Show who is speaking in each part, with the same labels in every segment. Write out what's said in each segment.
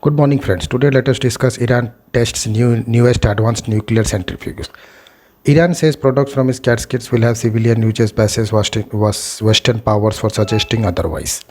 Speaker 1: Good morning, friends. Today, let us discuss Iran tests newest advanced nuclear centrifuges. Iran says products from its cascades will have civilian uses basis was Western powers for suggesting otherwise.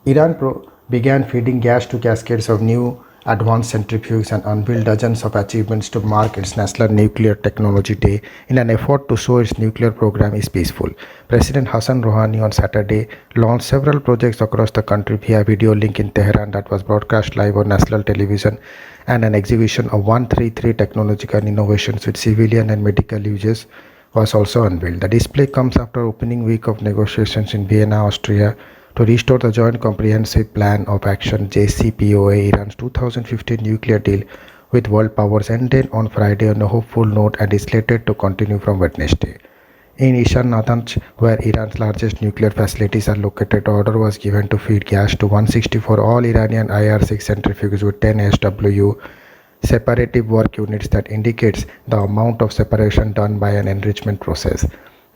Speaker 1: Began feeding gas to cascades of new advanced centrifuges and unveiled dozens of achievements to mark its National Nuclear Technology Day in an effort to show its nuclear program is peaceful. President Hassan Rouhani on Saturday launched several projects across the country via video link in Tehran that was broadcast live on national television, and an exhibition of 133 technological innovations with civilian and medical uses was also unveiled. The display comes after opening week of negotiations in Vienna, Austria, to restore the Joint Comprehensive Plan of Action JCPOA. Iran's 2015 nuclear deal with world powers ended on Friday on a hopeful note and is slated to continue from Wednesday. In Ishan Natanz, where Iran's largest nuclear facilities are located, order was given to feed gas to 164 all Iranian IR-6 centrifuges with 10 SWU separative work units that indicates the amount of separation done by an enrichment process.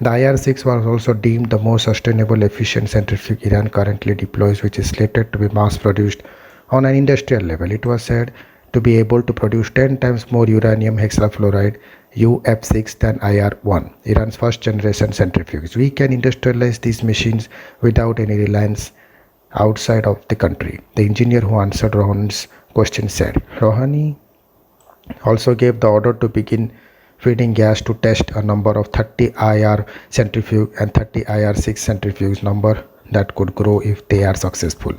Speaker 1: The IR-6 was also deemed the most sustainable efficient centrifuge Iran currently deploys, which is slated to be mass-produced on an industrial level. It was said to be able to produce 10 times more uranium hexafluoride UF6 than IR-1, Iran's first-generation centrifuge. We can industrialize these machines without any reliance outside of the country, the engineer who answered Rouhani's question said. Rouhani also gave the order to begin feeding gas to test a number of 30 IR centrifuge and 30 IR-6 centrifuge, number that could grow if they are successful.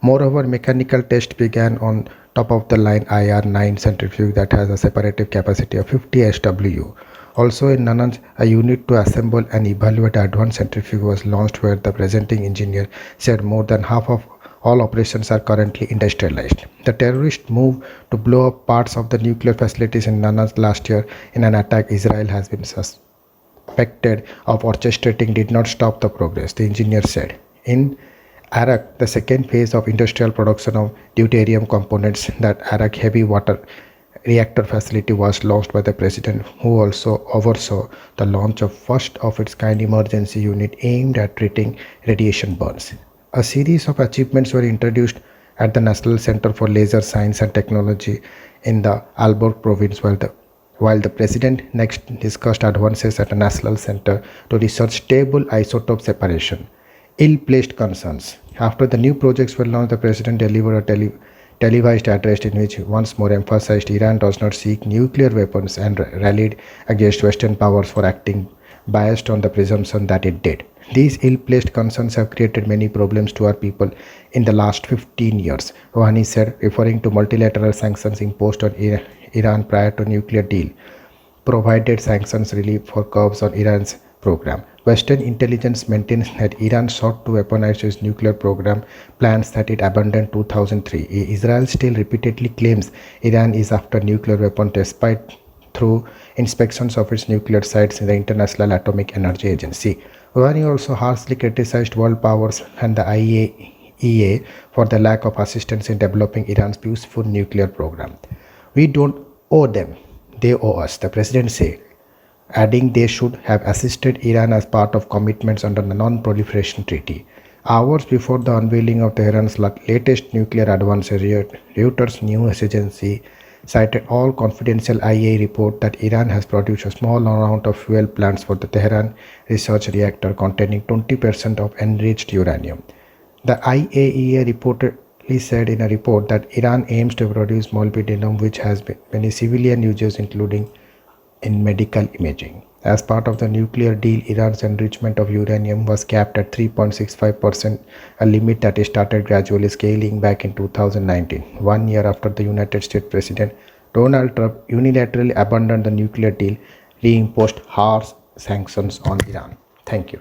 Speaker 1: Moreover, mechanical test began on top of the line IR-9 centrifuge that has a separative capacity of 50 SWU. Also in Natanz, a unit to assemble and evaluate advanced centrifuge was launched, where the presenting engineer said more than half of all operations are currently industrialized. The terrorist move to blow up parts of the nuclear facilities in Natanz last year in an attack Israel has been suspected of orchestrating did not stop the progress, the engineer said. In Arak, the second phase of industrial production of deuterium components, that Arak heavy water reactor facility, was launched by the president, who also oversaw the launch of first of its kind emergency unit aimed at treating radiation burns. A series of achievements were introduced at the National Center for Laser Science and Technology in the Alborg province, while the president next discussed advances at the National Center to research stable isotope separation. Ill-placed concerns. After the new projects were launched, the president delivered a televised address in which he once more emphasized Iran does not seek nuclear weapons and rallied against Western powers for acting biased on the presumption that it did. These ill-placed concerns have created many problems to our people in the last 15 years, Rouhani said, referring to multilateral sanctions imposed on Iran prior to nuclear deal, provided sanctions relief for curbs on Iran's program. Western intelligence maintains that Iran sought to weaponize its nuclear program, plans that it abandoned in 2003. Israel still repeatedly claims Iran is after nuclear weapons despite through inspections of its nuclear sites in the International Atomic Energy Agency. Rouhani also harshly criticized world powers and the IAEA for the lack of assistance in developing Iran's peaceful nuclear program. We don't owe them, they owe us, the president said, adding they should have assisted Iran as part of commitments under the Non-Proliferation Treaty. Hours before the unveiling of Tehran's latest nuclear advances, Reuters news agency cited all confidential IAEA report that Iran has produced a small amount of fuel plants for the Tehran research reactor containing 20% of enriched uranium. The IAEA reportedly said in a report that Iran aims to produce molybdenum, which has many civilian uses including in medical imaging. As part of the nuclear deal, Iran's enrichment of uranium was capped at 3.65%, a limit that started gradually scaling back in 2019, 1 year after the United States President Donald Trump unilaterally abandoned the nuclear deal, reimposed harsh sanctions on Iran. Thank you.